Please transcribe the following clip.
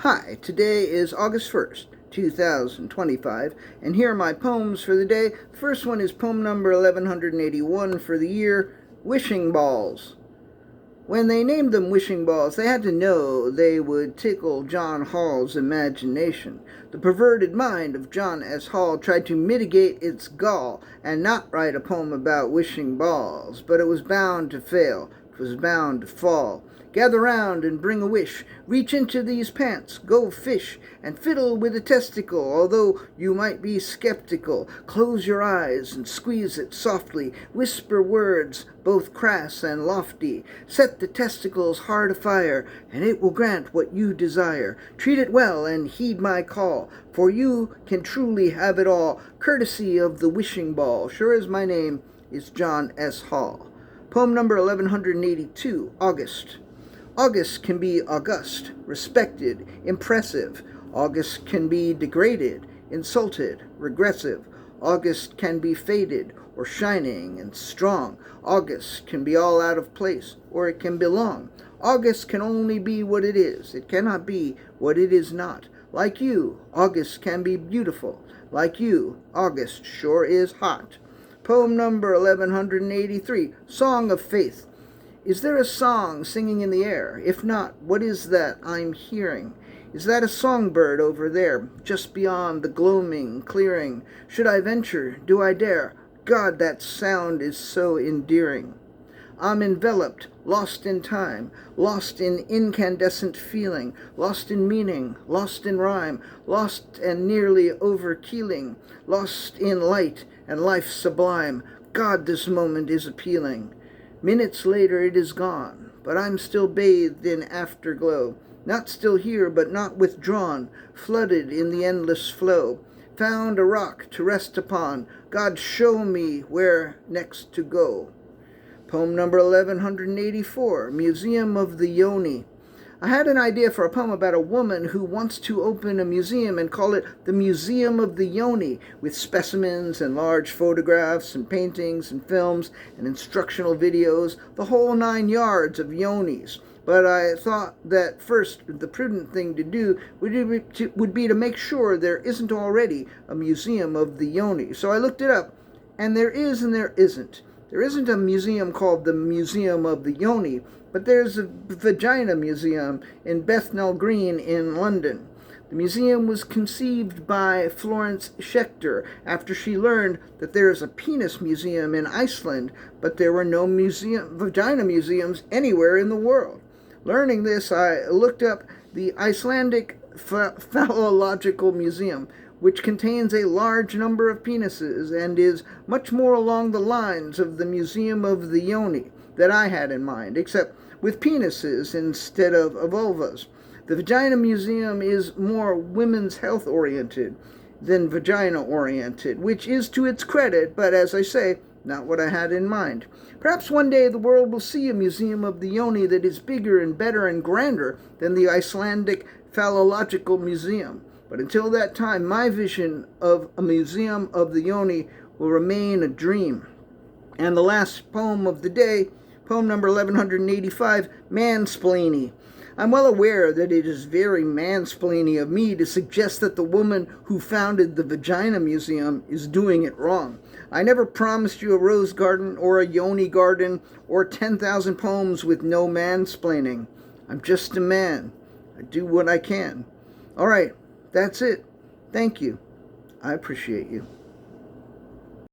Hi, today is August 1st, 2025, and here are my poems for the day. The first one is poem number 1181 for the year, Wishing Balls. When they named them wishing balls, they had to know they would tickle John Hall's imagination. The perverted mind of John S. Hall tried to mitigate its gall and not write a poem about wishing balls, but it was bound to fail. It was bound to fall. Gather round and bring a wish. Reach into these pants, go fish, and fiddle with a testicle, although you might be skeptical. Close your eyes and squeeze it softly. Whisper words, both crass and lofty. Set the testicles hard afire, and it will grant what you desire. Treat it well and heed my call, for you can truly have it all, courtesy of the wishing ball. Sure as my name is John S. Hall. Poem number 1182, August. August can be august, respected, impressive. August can be degraded, insulted, regressive. August can be faded or shining and strong. August can be all out of place, or it can belong. August can only be what it is. It cannot be what it is not. Like you, August can be beautiful. Like you, August sure is hot. Poem number 1183, Song of Faith. Is there a song singing in the air? If not, what is that I'm hearing? Is that a songbird over there, just beyond the gloaming clearing? Should I venture? Do I dare? God, that sound is so endearing. I'm enveloped, lost in time, lost in incandescent feeling, lost in meaning, lost in rhyme, lost and nearly overkeeling, lost in light and life sublime. God, this moment is appealing. Minutes later it is gone, but I'm still bathed in afterglow, not still here but not withdrawn, flooded in the endless flow. Found a rock to rest upon. God, show me where next to go. Poem number 1184, Museum of the Yoni. I had an idea for a poem about a woman who wants to open a museum and call it the Museum of the Yoni, with specimens and large photographs and paintings and films and instructional videos, the whole 9 yards of yonis. But I thought that first the prudent thing to do would be to make sure there isn't already a Museum of the Yoni. So I looked it up, and there is and there isn't. There isn't a museum called the Museum of the Yoni, but there's a vagina museum in Bethnal Green in London. The museum was conceived by Florence Schechter after she learned that there is a penis museum in Iceland, but there were no vagina museums anywhere in the world. Learning this, I looked up the Icelandic Phallological Museum, which contains a large number of penises and is much more along the lines of the Museum of the Yoni that I had in mind, except with penises instead of vulvas. The Vagina Museum is more women's health oriented than vagina oriented, which is to its credit, but as I say, not what I had in mind. Perhaps one day the world will see a Museum of the Yoni that is bigger and better and grander than the Icelandic Phallological Museum. But until that time, my vision of a Museum of the Yoni will remain a dream. And the last poem of the day, poem number 1185, Mansplainy. I'm well aware that it is very mansplainy of me to suggest that the woman who founded the Vagina Museum is doing it wrong. I never promised you a rose garden or a yoni garden or 10,000 poems with no mansplaining. I'm just a man. I do what I can. All right, that's it. Thank you. I appreciate you.